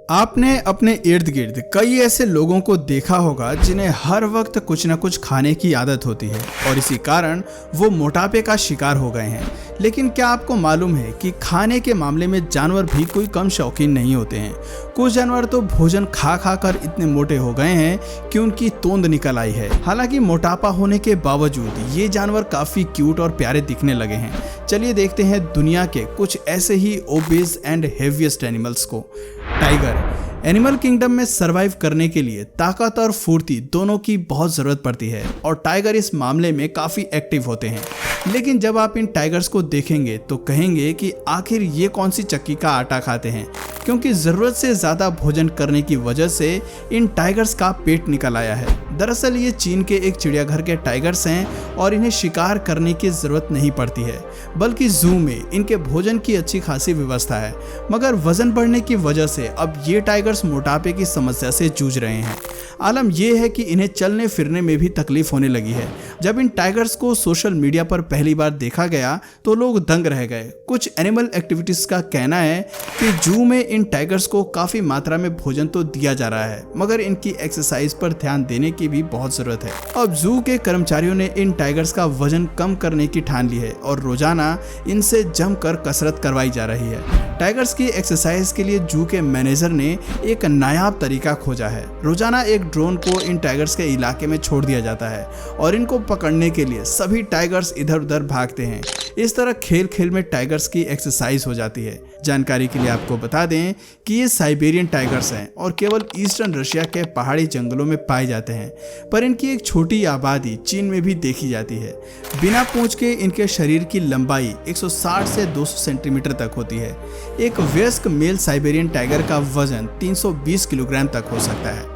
आपने अपने इर्द गिर्द कई ऐसे लोगों को देखा होगा जिन्हें हर वक्त कुछ न कुछ खाने की आदत होती है और इसी कारण वो मोटापे का शिकार हो गए हैं। लेकिन क्या आपको मालूम है कि खाने के मामले में जानवर भी कोई कम शौकीन नहीं होते हैं। कुछ जानवर तो भोजन खा खा कर इतने मोटे हो गए हैं कि उनकी तोंद निकल आई है। हालांकि मोटापा होने के बावजूद ये जानवर काफी क्यूट और प्यारे दिखने लगे हैं। चलिए देखते हैं दुनिया के कुछ ऐसे ही ओबेस एंड हेवीएस्ट एनिमल्स को। टाइगर। एनिमल किंगडम में सरवाइव करने के लिए ताकत और फुर्ती दोनों की बहुत ज़रूरत पड़ती है और टाइगर इस मामले में काफ़ी एक्टिव होते हैं। लेकिन जब आप इन टाइगर्स को देखेंगे तो कहेंगे कि आखिर ये कौन सी चक्की का आटा खाते हैं, क्योंकि ज़रूरत से ज़्यादा भोजन करने की वजह से इन टाइगर्स का पेट निकल आया है। दरअसल ये चीन के एक चिड़ियाघर के टाइगर्स हैं और इन्हें शिकार करने की ज़रूरत नहीं पड़ती है, बल्कि जू में इनके भोजन की अच्छी खासी व्यवस्था है। मगर वजन बढ़ने की वजह से अब ये टाइगर्स मोटापे की समस्या से जूझ रहे हैं। आलम यह है कि इन्हें चलने फिरने में भी तकलीफ होने लगी है। जब इन टाइगर्स को सोशल मीडिया पर पहली बार देखा गया तो लोग दंग रह गए। कुछ एनिमल एक्टिविटीज का कहना है कि जू में इन टाइगर्स को काफी मात्रा में भोजन तो दिया जा रहा है, मगर इनकी एक्सरसाइज पर ध्यान देने की भी बहुत जरूरत है। अब जू के कर्मचारियों ने इन टाइगर्स का वजन कम करने की ठान ली है और रोजाना इनसे जमकर कसरत करवाई जा रही है। टाइगर्स की एक्सरसाइज के लिए जू के मैनेजर ने एक नायाब तरीका खोजा है। रोजाना एक ड्रोन को इन टाइगर्स के इलाके में छोड़ दिया जाता है और इनको पकड़ने के लिए सभी टाइगर्स इधर उधर भागते हैं। इस तरह खेल खेल में टाइगर्स की एक्सरसाइज हो जाती है। जानकारी के लिए आपको बता दें कि ये साइबेरियन टाइगर्स हैं और केवल ईस्टर्न रशिया के पहाड़ी जंगलों में पाए जाते हैं, पर इनकी एक छोटी आबादी चीन में भी देखी जाती है। बिना पूंछ के इनके शरीर की लंबाई 160 से 200 सेंटीमीटर तक होती है। एक वयस्क मेल साइबेरियन टाइगर का वजन 320 किलोग्राम तक हो सकता है।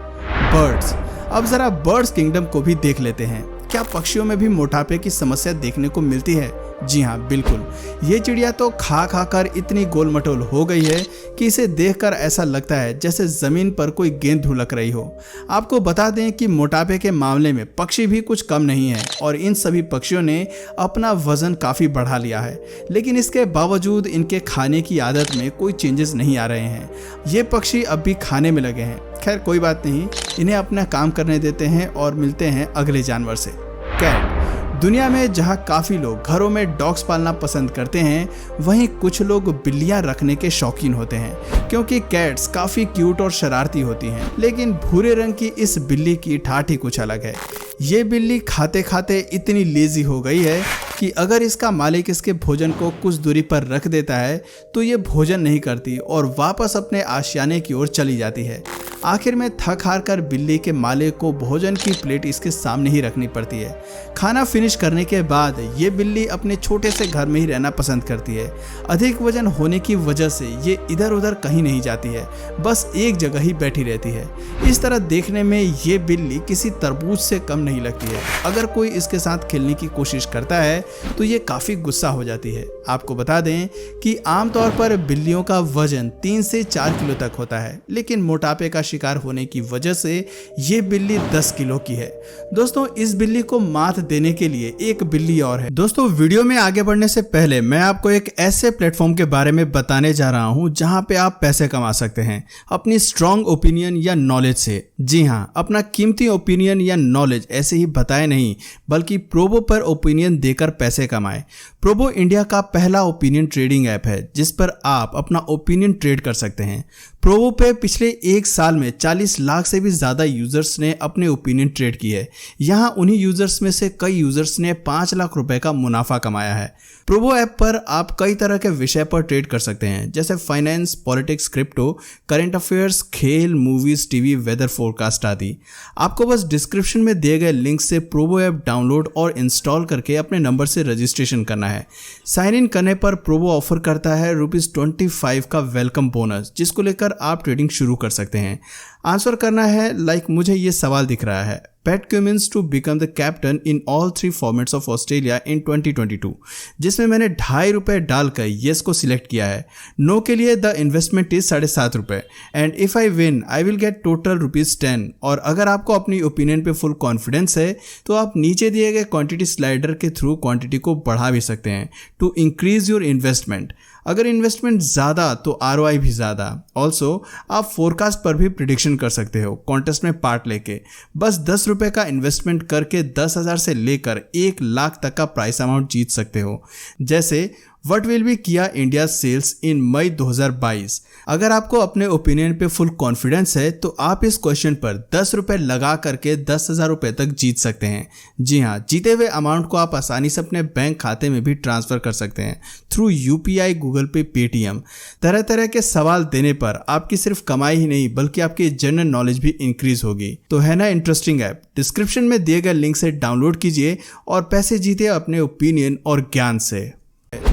बर्ड्स। अब जरा बर्ड्स किंगडम को भी देख लेते हैं। क्या पक्षियों में भी मोटापे की समस्या देखने को मिलती है? जी हाँ, बिल्कुल। ये चिड़िया तो खा खा कर इतनी गोल मटोल हो गई है कि इसे देखकर ऐसा लगता है जैसे जमीन पर कोई गेंद ढुलक रही हो। आपको बता दें कि मोटापे के मामले में पक्षी भी कुछ कम नहीं है और इन सभी पक्षियों ने अपना वजन काफ़ी बढ़ा लिया है। लेकिन इसके बावजूद इनके खाने की आदत में कोई चेंजेस नहीं आ रहे हैं। ये पक्षी अब भी खाने में लगे हैं। खैर कोई बात नहीं, इन्हें अपना काम करने देते हैं और मिलते हैं अगले जानवर से। कैट। दुनिया में जहाँ काफ़ी लोग घरों में डॉग्स पालना पसंद करते हैं, वहीं कुछ लोग बिल्लियाँ रखने के शौकीन होते हैं, क्योंकि कैट्स काफ़ी क्यूट और शरारती होती हैं। लेकिन भूरे रंग की इस बिल्ली की ठाठ ही कुछ अलग है। ये बिल्ली खाते खाते इतनी लेजी हो गई है कि अगर इसका मालिक इसके भोजन को कुछ दूरी पर रख देता है तो ये भोजन नहीं करती और वापस अपने आशियाने की ओर चली जाती है। आखिर में थक हार कर बिल्ली के मालिक को भोजन की प्लेट इसके सामने ही रखनी पड़ती है। खाना फिनिश करने के बाद ये बिल्ली अपने छोटे से घर में ही रहना पसंद करती है। अधिक वजन होने की वजह से ये इधर उधर कहीं नहीं जाती है, बस एक जगह ही बैठी रहती है। इस तरह देखने में ये बिल्ली किसी तरबूज से कम नहीं लगती है। अगर कोई इसके साथ खेलने की कोशिश करता है तो ये काफ़ी गुस्सा हो जाती है। आपको बता दें कि आमतौर पर बिल्लियों का वजन 3 से 4 किलो तक होता है, लेकिन मोटापे का शिकार होने की वजह से ये बिल्ली 10 किलो की है। दोस्तों, इस बिल्ली को मात देने के लिए एक बिल्ली और है। दोस्तों, वीडियो में आगे बढ़ने से पहले मैं आपको एक ऐसे प्लेटफॉर्म के बारे में बताने जा रहा हूं जहां पे आप पैसे कमा सकते हैं अपनी स्ट्रॉन्ग ओपिनियन या नॉलेज से। जी हां, अपना कीमती ओपिनियन या नॉलेज ऐसे ही बताए नहीं, बल्कि प्रोबो पर ओपिनियन देकर पैसे कमाएं। प्रोबो इंडिया का पहला ओपिनियन ट्रेडिंग ऐप है जिस पर आप अपना ओपिनियन ट्रेड कर सकते हैं। प्रोबो पे पिछले 1 साल में 40 लाख से भी ज़्यादा यूजर्स ने अपने ओपिनियन ट्रेड की है। यहाँ उन्हीं यूजर्स में से कई यूजर्स ने 5 लाख रुपए का मुनाफा कमाया है। प्रोबो ऐप पर आप कई तरह के विषय पर ट्रेड कर सकते हैं, जैसे finance, politics, crypto, current affairs, खेल, मूवीज, टीवी, वेदर फोरकास्ट आदि। आपको बस डिस्क्रिप्शन में दिए गए लिंक से प्रोबो ऐप डाउनलोड और इंस्टॉल करके अपने नंबर से रजिस्ट्रेशन करना है। साइन इन करने पर प्रोबो ऑफर करता है ₹25 का वेलकम बोनस, जिसको लेकर आप ट्रेडिंग शुरू कर सकते हैं। आंसर करना है मुझे ये सवाल दिख रहा है। Pat Cummins to become the captain in all 3 formats of Australia in 2022, जिसमें मैंने ₹2.5 डालकर येस को सिलेक्ट किया है। नो के लिए the investment is ₹7.5 and if I win I will get total ₹10। और अगर आपको अपनी ओपिनियन पे फुल कॉन्फिडेंस है तो आप नीचे दिए गए क्वांटिटी स्लाइडर के थ्रू क्वांटिटी को बढ़ा भी सकते हैं टू इंक्रीज योर इन्वेस्टमेंट। अगर इन्वेस्टमेंट ज़्यादा तो आरओआई भी ज़्यादा। ऑल्सो आप फोरकास्ट पर भी प्रिडिक्शन कर सकते हो कॉन्टेस्ट में पार्ट लेके। बस 10 रुपये का इन्वेस्टमेंट करके 10,000 से लेकर 1 लाख तक का प्राइस अमाउंट जीत सकते हो। जैसे व्हाट विल बी किया इंडिया सेल्स इन मई 2022। अगर आपको अपने ओपिनियन पे फुल कॉन्फिडेंस है तो आप इस क्वेश्चन पर 10 रुपये लगा करके 10,000 रुपये तक जीत सकते हैं। जी हाँ, जीते हुए अमाउंट को आप आसानी से अपने बैंक खाते में भी ट्रांसफर कर सकते हैं थ्रू यूपीआई, गूगल पे, पेटीएम। तरह तरह के सवाल देने पर आपकी सिर्फ कमाई ही नहीं बल्कि आपकी जनरल नॉलेज भी इंक्रीज होगी। तो है ना इंटरेस्टिंग ऐप। डिस्क्रिप्शन में दिए गए लिंक से डाउनलोड कीजिए और पैसे जीते अपने ओपिनियन और ज्ञान से।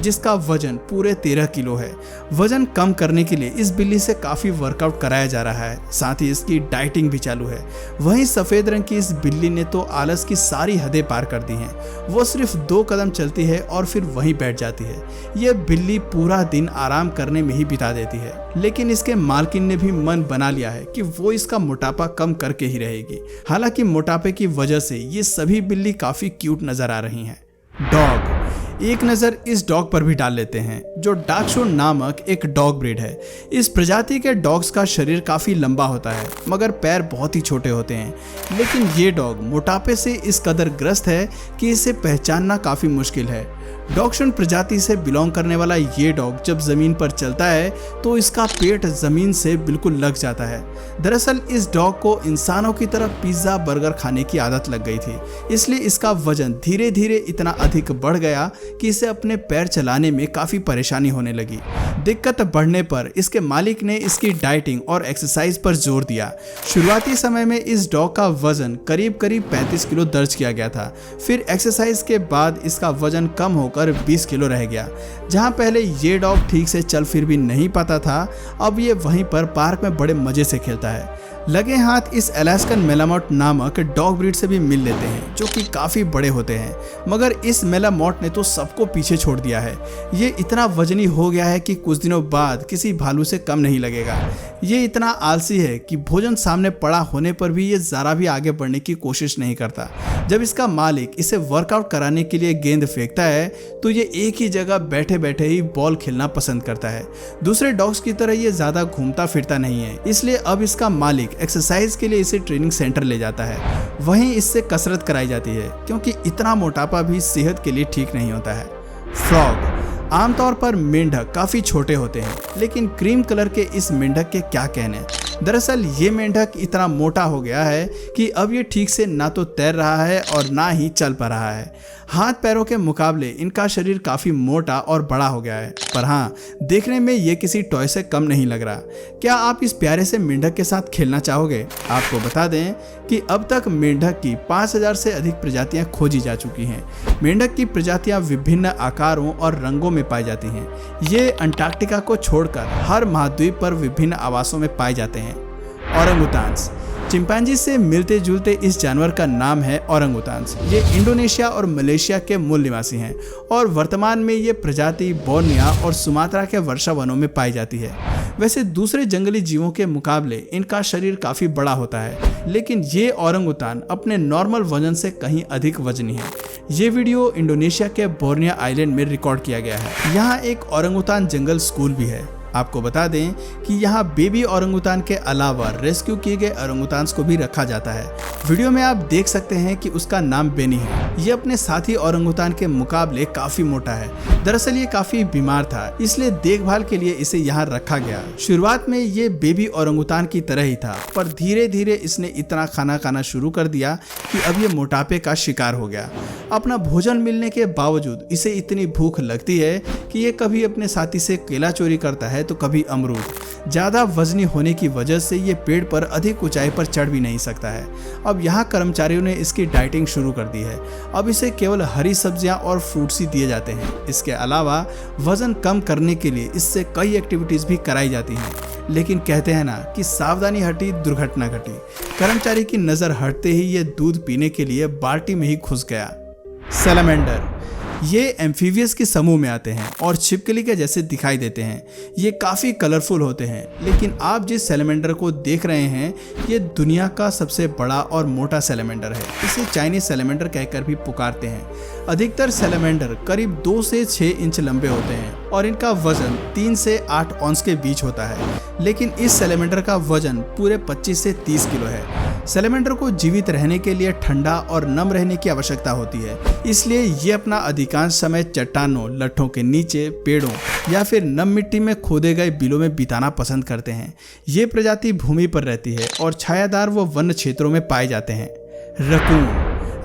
जिसका वजन पूरे 13 किलो है। वजन कम करने के लिए इस बिल्ली से काफ़ी वर्कआउट कराया जा रहा है, साथ ही इसकी डाइटिंग भी चालू है। वहीं सफ़ेद रंग की इस बिल्ली ने तो आलस की सारी हदें पार कर दी हैं। वो सिर्फ 2 कदम चलती है और फिर वहीं बैठ जाती है। ये बिल्ली पूरा दिन आराम करने में ही बिता देती है, लेकिन इसके मालकिन ने भी मन बना लिया है कि वो इसका मोटापा कम करके ही रहेगी। हालांकि मोटापे की वजह से ये सभी बिल्ली काफ़ी क्यूट नज़र आ रही हैं। डॉग। एक नज़र इस डॉग पर भी डाल लेते हैं, जो डार्कशोर नामक एक डॉग ब्रीड है। इस प्रजाति के डॉग्स का शरीर काफ़ी लंबा होता है मगर पैर बहुत ही छोटे होते हैं। लेकिन ये डॉग मोटापे से इस कदर ग्रस्त है कि इसे पहचानना काफ़ी मुश्किल है। डॉगशोर प्रजाति से बिलोंग करने वाला ये डॉग जब ज़मीन पर चलता है तो इसका पेट ज़मीन से बिल्कुल लग जाता है। दरअसल इस डॉग को इंसानों की तरह पिज़्ज़ा, बर्गर खाने की आदत लग गई थी, इसलिए इसका वजन धीरे धीरे इतना अधिक बढ़ गया कि इसे अपने पैर चलाने में काफ़ी परेशानी होने लगी। दिक्कत बढ़ने पर इसके मालिक ने इसकी डाइटिंग और एक्सरसाइज पर जोर दिया। शुरुआती समय में इस डॉग का वजन करीब 35 किलो दर्ज किया गया था। फिर एक्सरसाइज के बाद इसका वजन कम होकर 20 किलो रह गया। जहां पहले ये डॉग ठीक से चल फिर भी नहीं पाता था, अब ये वहीं पर पार्क में बड़े मजे से खेलता है। लगे हाथ इस अलास्कन मेलामोट नामक डॉग ब्रीड से भी मिल लेते हैं, जो कि काफ़ी बड़े होते हैं। मगर इस मेलामोट ने तो सबको पीछे छोड़ दिया है। ये इतना वजनी हो गया है कि कुछ दिनों बाद किसी भालू से कम नहीं लगेगा। ये इतना आलसी है कि भोजन सामने पड़ा होने पर भी ये ज़रा भी आगे बढ़ने की कोशिश नहीं करता। जब इसका मालिक इसे वर्कआउट कराने के लिए गेंद फेंकता है तो ये एक ही जगह बैठे बैठे ही बॉल खेलना पसंद करता है। दूसरे डॉग्स की तरह ये ज़्यादा घूमता फिरता नहीं है, इसलिए अब इसका मालिक एक्सरसाइज के लिए इसे ट्रेनिंग सेंटर ले जाता है। वहीं इससे कसरत कराई जाती है, क्योंकि इतना मोटापा भी सेहत के लिए ठीक नहीं होता है। फ्रॉग। आमतौर पर मेंढक काफ़ी छोटे होते हैं, लेकिन क्रीम कलर के इस मेंढक के क्या कहने। दरअसल ये मेंढक इतना मोटा हो गया है कि अब ये ठीक से ना तो तैर रहा है और ना ही चल पा रहा है। हाथ पैरों के मुकाबले इनका शरीर काफ़ी मोटा और बड़ा हो गया है, पर हाँ, देखने में ये किसी टॉय से कम नहीं लग रहा। क्या आप इस प्यारे से मेंढक के साथ खेलना चाहोगे? आपको बता दें कि अब तक मेंढक की 5,000 से अधिक प्रजातियां खोजी जा चुकी हैं। मेंढक की प्रजातियां विभिन्न आकारों और रंगों में पाई जाती हैं। ये अंटार्कटिका को छोड़कर हर महाद्वीप पर विभिन्न आवासों में पाए जाते हैं। ओरंगुटान्स। चिंपैंजी से मिलते जुलते इस जानवर का नाम है ओरंगुटान्स। ये इंडोनेशिया और मलेशिया के मूल निवासी हैं और वर्तमान में ये प्रजाति बोर्नियो और सुमात्रा के वर्षा वनों में पाई जाती है। वैसे दूसरे जंगली जीवों के मुकाबले इनका शरीर काफ़ी बड़ा होता है, लेकिन ये ओरंगुटान अपने नॉर्मल वजन से कहीं अधिक वजनी है। ये वीडियो इंडोनेशिया के बोर्नियो आइलैंड में रिकॉर्ड किया गया है। यहाँ एक ओरंगुटान जंगल स्कूल भी है। आपको बता दें कि यहाँ बेबी ओरंगुटान के अलावा रेस्क्यू किए गए ओरंगुटान्स को भी रखा जाता है। वीडियो में आप देख सकते हैं कि उसका नाम बेनी है। ये अपने साथी ओरंगुटान के मुकाबले काफी मोटा है। दरअसल ये काफी बीमार था, इसलिए देखभाल के लिए इसे यहाँ रखा गया। शुरुआत में ये बेबी ओरंगुटान की तरह ही था, पर धीरे धीरे इसने इतना खाना खाना शुरू कर दिया कि अब ये मोटापे का शिकार हो गया। अपना भोजन मिलने के बावजूद इसे इतनी भूख लगती है कि ये कभी अपने साथी से केला चोरी करता है तो कभी अमरूद। ज़्यादा वजनी होने की वजह से ये पेड़ पर अधिक ऊंचाई पर चढ़ भी नहीं सकता है। अब यहाँ कर्मचारियों ने इसकी डाइटिंग शुरू कर दी है। अब इसे केवल हरी सब्जियाँ और फ्रूट्स ही दिए जाते हैं। इसके अलावा वजन कम करने के लिए इससे कई एक्टिविटीज़ भी कराई जाती हैं। लेकिन कहते हैं ना कि सावधानी हटी दुर्घटना घटी। कर्मचारी की नज़र हटते ही ये दूध पीने के लिए बाल्टी में ही घुस गया। सैलामेंडर। ये एम्फीबियस के समूह में आते हैं और छिपकली के जैसे दिखाई देते हैं। ये काफ़ी कलरफुल होते हैं, लेकिन आप जिस सैलमेंडर को देख रहे हैं ये दुनिया का सबसे बड़ा और मोटा सैलमेंडर है। इसे चाइनीज सैलमेंडर कहकर भी पुकारते हैं। अधिकतर सैलमेंडर करीब 2 से 6 इंच लंबे होते हैं और इनका वजन 3 से 8 औंस के बीच होता है, लेकिन इस सैलमेंडर का वजन पूरे 25 से 30 किलो है। सैलमेंडर को जीवित रहने के लिए ठंडा और नम रहने की आवश्यकता होती है, इसलिए ये अपना अधिकांश समय चट्टानों, लट्ठों के नीचे, पेड़ों या फिर नम मिट्टी में खोदे गए बिलों में बिताना पसंद करते हैं। ये प्रजाति भूमि पर रहती है और छायादार व वन्य क्षेत्रों में पाए जाते हैं।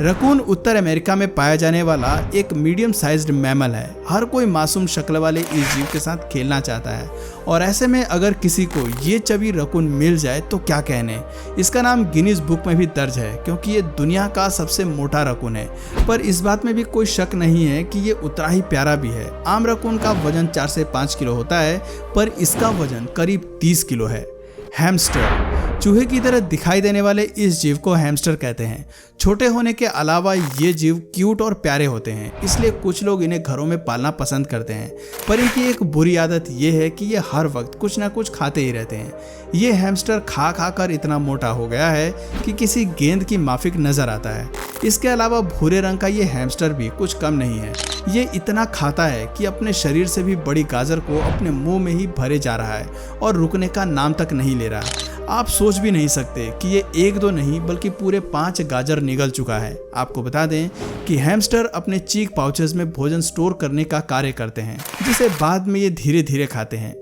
रकून उत्तर अमेरिका में पाया जाने वाला एक मीडियम साइज्ड मैमल है। हर कोई मासूम शक्ल वाले इस जीव के साथ खेलना चाहता है और ऐसे में अगर किसी को ये चबी रकून मिल जाए तो क्या कहने। इसका नाम गिनीज बुक में भी दर्ज है क्योंकि ये दुनिया का सबसे मोटा रकून है। पर इस बात में भी कोई शक नहीं है कि ये उतना ही प्यारा भी है। आम रकून का वजन 4 से 5 किलो होता है, पर इसका वजन करीब 30 किलो है। हैमस्टर चूहे की तरह दिखाई देने वाले इस जीव को हैमस्टर कहते हैं। छोटे होने के अलावा ये जीव क्यूट और प्यारे होते हैं, इसलिए कुछ लोग इन्हें घरों में पालना पसंद करते हैं। पर इनकी एक बुरी आदत ये है कि ये हर वक्त कुछ ना कुछ खाते ही रहते हैं। ये हैमस्टर खा खा कर इतना मोटा हो गया है कि किसी गेंद की माफिक नजर आता है। इसके अलावा भूरे रंग का ये हैमस्टर भी कुछ कम नहीं है। ये इतना खाता है कि अपने शरीर से भी बड़ी गाजर को अपने मुंह में ही भरे जा रहा है और रुकने का नाम तक नहीं ले रहा। आप सोच भी नहीं सकते कि ये 1-2 नहीं बल्कि पूरे 5 गाजर निगल चुका है। आपको बता दें कि हैमस्टर अपने चीक पाउचेस में भोजन स्टोर करने का कार्य करते हैं, जिसे बाद में ये धीरे धीरे खाते हैं।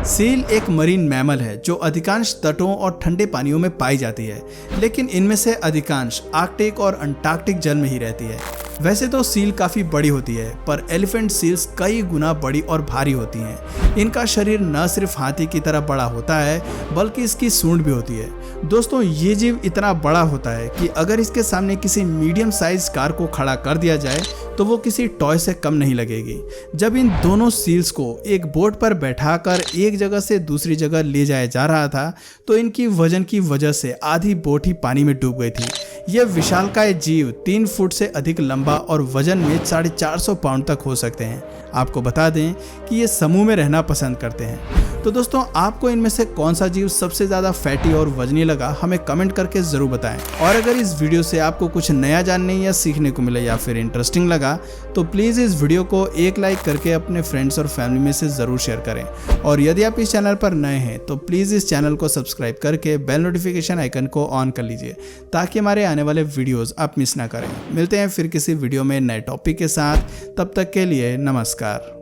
सील एक मरीन मैमल है जो अधिकांश तटों और ठंडे पानियों में पाई जाती है, लेकिन इनमें से अधिकांश आर्कटिक और अंटार्कटिक जल में ही रहती है। वैसे तो सील काफ़ी बड़ी होती है, पर एलिफेंट सील्स कई गुना बड़ी और भारी होती हैं। इनका शरीर न सिर्फ हाथी की तरह बड़ा होता है, बल्कि इसकी सूंड भी होती है। दोस्तों, ये जीव इतना बड़ा होता है कि अगर इसके सामने किसी मीडियम साइज कार को खड़ा कर दिया जाए तो वो किसी टॉय से कम नहीं लगेगी। जब इन दोनों सील्स को एक बोट पर बैठाकर एक जगह से दूसरी जगह ले जाया जा रहा था तो इनकी वजन की वजह से आधी बोट ही पानी में डूब गई थी। यह विशालकाय जीव 3 फुट से अधिक लंबा और वजन में 450 पाउंड तक हो सकते हैं। आपको बता दें कि ये समूह में रहना पसंद करते हैं। तो दोस्तों, आपको इनमें से कौन सा जीव सबसे ज़्यादा फैटी और वजनी लगा, हमें कमेंट करके ज़रूर बताएं। और अगर इस वीडियो से आपको कुछ नया जानने या सीखने को मिला या फिर इंटरेस्टिंग लगा तो प्लीज़ इस वीडियो को एक लाइक करके अपने फ्रेंड्स और फैमिली में से ज़रूर शेयर करें। और यदि आप इस चैनल पर नए हैं तो प्लीज़ इस चैनल को सब्सक्राइब करके बेल नोटिफिकेशन आइकन को ऑन कर लीजिए ताकि हमारे आने वाले वीडियोज़ आप मिस ना करें। मिलते हैं फिर किसी वीडियो में नए टॉपिक के साथ। तब तक के लिए नमस्कार।